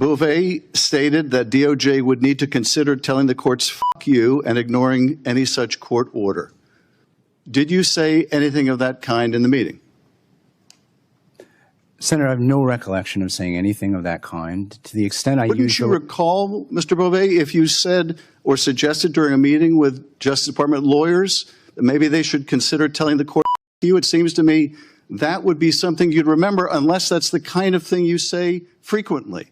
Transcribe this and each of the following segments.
Beauvais stated that DOJ would need to consider telling the courts "fuck you" and ignoring any such court order. Did you say anything of that kind in the meeting? Senator, I have no recollection of saying anything of that kind. To the extent I Wouldn't you recall, Mr. Beauvais, if you said or suggested during a meeting with Justice Department lawyers that maybe they should consider telling the court "fuck you"? It seems to me that would be something you'd remember, unless that's the kind of thing you say frequently.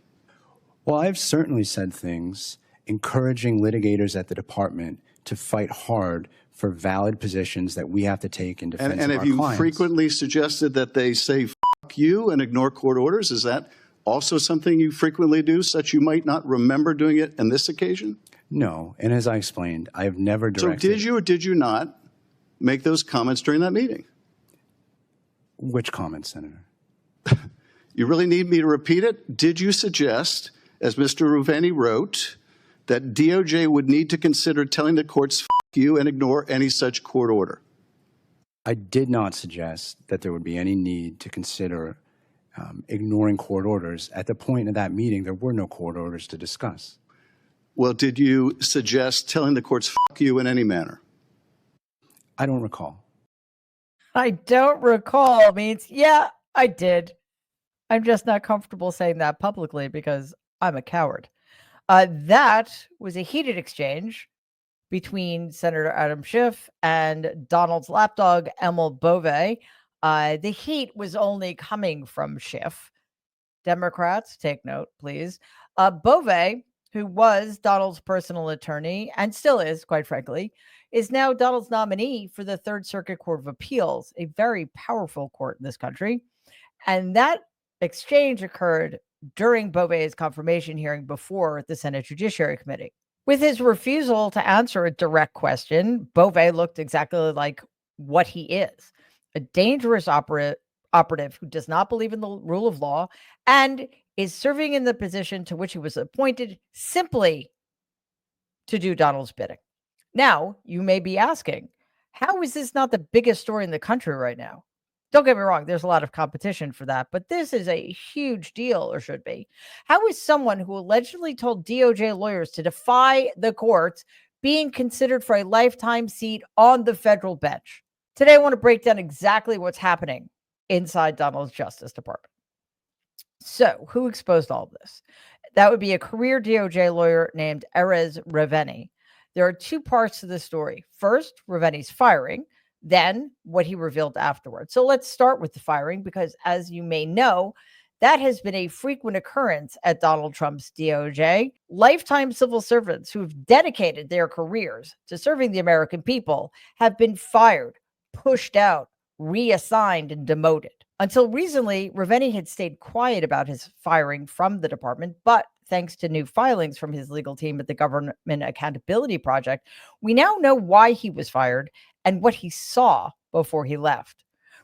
Well, I've certainly said things encouraging litigators at the department to fight hard for valid positions that we have to take in defense of our clients. And have you frequently suggested that they say "fuck you" and ignore court orders? Is that also something you frequently do, such you might not remember doing it on this occasion? No, and as I explained, I have never directed. So did you or did you not make those comments during that meeting? Which comments, Senator? You really need me to repeat it? Did you suggest, as Mr. Ruveni wrote, that DOJ would need to consider telling the courts "fuck you" and ignore any such court order? I did not suggest that there would be any need to consider ignoring court orders. At the point of that meeting, there were no court orders to discuss. Well, did you suggest telling the courts "fuck you" in any manner? I don't recall. I don't recall means, yeah, I did. I'm just not comfortable saying that publicly because I'm a coward. That was a heated exchange between Senator Adam Schiff and Donald's lapdog, Emil Beauvais. The heat was only coming from Schiff. Democrats, take note, please. Beauvais, who was Donald's personal attorney and still is, quite frankly, is now Donald's nominee for the Third Circuit Court of Appeals, a very powerful court in this country. And that exchange occurred during Beauvais' confirmation hearing before the Senate Judiciary Committee. With his refusal to answer a direct question, Beauvais looked exactly like what he is, a dangerous operative who does not believe in the rule of law and is serving in the position to which he was appointed simply to do Donald's bidding. Now, you may be asking, how is this not the biggest story in the country right now? Don't get me wrong, there's a lot of competition for that, but this is a huge deal, or should be. How is someone who allegedly told DOJ lawyers to defy the courts being considered for a lifetime seat on the federal bench? Today, I want to break down exactly what's happening inside Donald's Justice Department. So, who exposed all of this? That would be a career DOJ lawyer named Erez Reveni. There are two parts to the story. First, Reveni's firing, then what he revealed afterwards. So let's start with the firing, because as you may know, that has been a frequent occurrence at Donald Trump's DOJ. Lifetime civil servants who have dedicated their careers to serving the American people have been fired, pushed out, reassigned, and demoted. Until recently, Reveni had stayed quiet about his firing from the department, but thanks to new filings from his legal team at the Government Accountability Project, we now know why he was fired and what he saw before he left.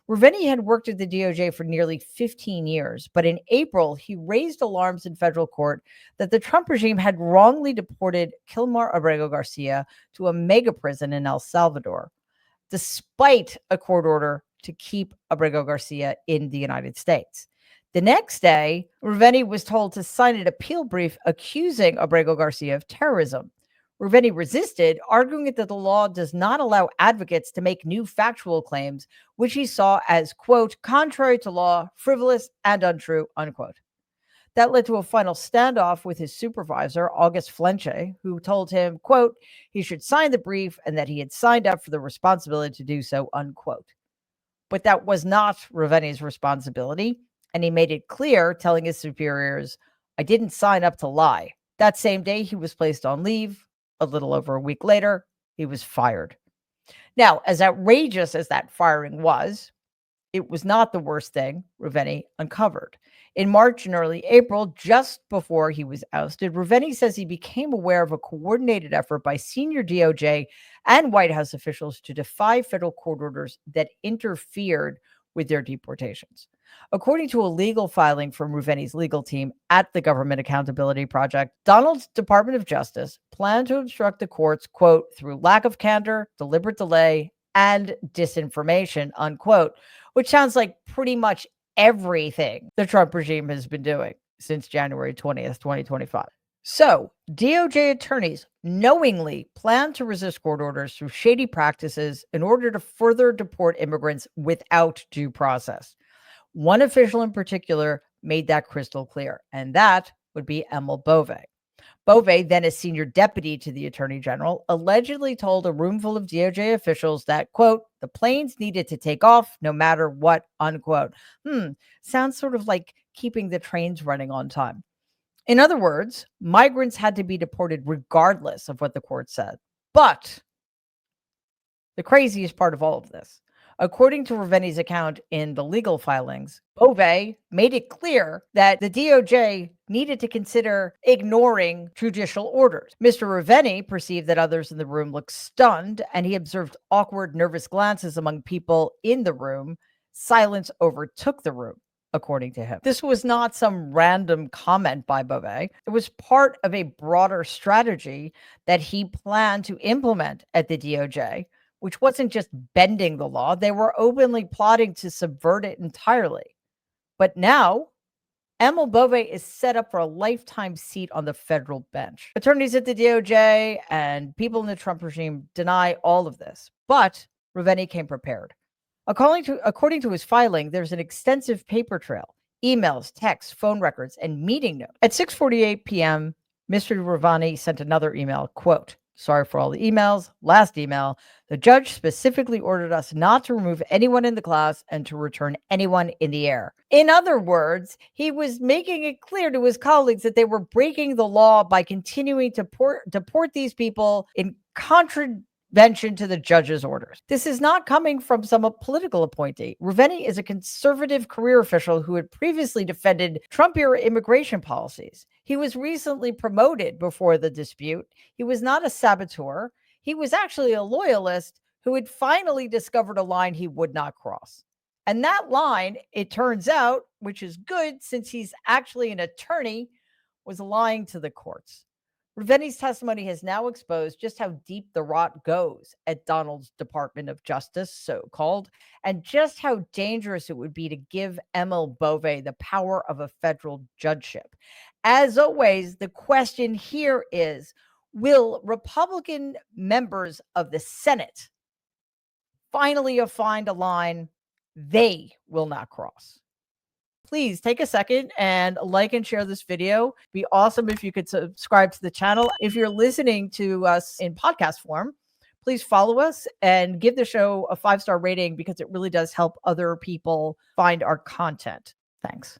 Reveni had worked at the DOJ for nearly 15 years, but in April, he raised alarms in federal court that the Trump regime had wrongly deported Kilmar Abrego Garcia to a mega prison in El Salvador, despite a court order to keep Abrego Garcia in the United States. The next day, Reveni was told to sign an appeal brief accusing Abrego Garcia of terrorism. Reveni resisted, arguing that the law does not allow advocates to make new factual claims, which he saw as, quote, contrary to law, frivolous, and untrue, unquote. That led to a final standoff with his supervisor, August Flenche, who told him, quote, he should sign the brief and that he had signed up for the responsibility to do so, unquote. But that was not Reveni's responsibility, and he made it clear, telling his superiors, I didn't sign up to lie. That same day, he was placed on leave. A little over a week later, he was fired. Now, as outrageous as that firing was, it was not the worst thing Reveni uncovered. In March and early April, just before he was ousted, Reveni says he became aware of a coordinated effort by senior DOJ and White House officials to defy federal court orders that interfered with their deportations. According to a legal filing from Ruveni's legal team at the Government Accountability Project, Donald's Department of Justice planned to obstruct the courts, quote, through lack of candor, deliberate delay, and disinformation, unquote, which sounds like pretty much everything the Trump regime has been doing. since January 20th, 2025. So, DOJ attorneys knowingly plan to resist court orders through shady practices in order to further deport immigrants without due process. One official in particular made that crystal clear, and that would be Emil Bove. Bove, then a senior deputy to the attorney general, allegedly told a room full of DOJ officials that, quote, the planes needed to take off no matter what, unquote. Sounds sort of like keeping the trains running on time. In other words, migrants had to be deported regardless of what the court said. But the craziest part of all of this, according to Raveni's account in the legal filings, Bove made it clear that the DOJ needed to consider ignoring judicial orders. Mr. Raveni perceived that others in the room looked stunned, and he observed awkward, nervous glances among people in the room. Silence overtook the room, according to him. This was not some random comment by Bove. It was part of a broader strategy that he planned to implement at the DOJ, which wasn't just bending the law. They were openly plotting to subvert it entirely. But now, Emil Bove is set up for a lifetime seat on the federal bench. Attorneys at the DOJ and people in the Trump regime deny all of this, but Raveni came prepared. According to his filing, there's an extensive paper trail, emails, texts, phone records, and meeting notes. At 6:48 p.m., Mr. Raveni sent another email, quote, sorry for all the emails. Last email, the judge specifically ordered us not to remove anyone in the class and to return anyone in the air. In other words, he was making it clear to his colleagues that they were breaking the law by continuing to deport these people in contravention to the judge's orders. This is not coming from some political appointee. Raveni is a conservative career official who had previously defended Trump-era immigration policies. He was recently promoted before the dispute. He was not a saboteur. He was actually a loyalist who had finally discovered a line he would not cross. And that line, it turns out, which is good since he's actually an attorney, was lying to the courts. Raveni's testimony has now exposed just how deep the rot goes at Donald's Department of Justice, so-called, and just how dangerous it would be to give Emil Bove the power of a federal judgeship. As always, the question here is, will Republican members of the Senate finally find a line they will not cross? Please take a second and like and share this video. Be awesome if you could subscribe to the channel. If you're listening to us in podcast form, please follow us and give the show a 5-star rating because it really does help other people find our content. Thanks.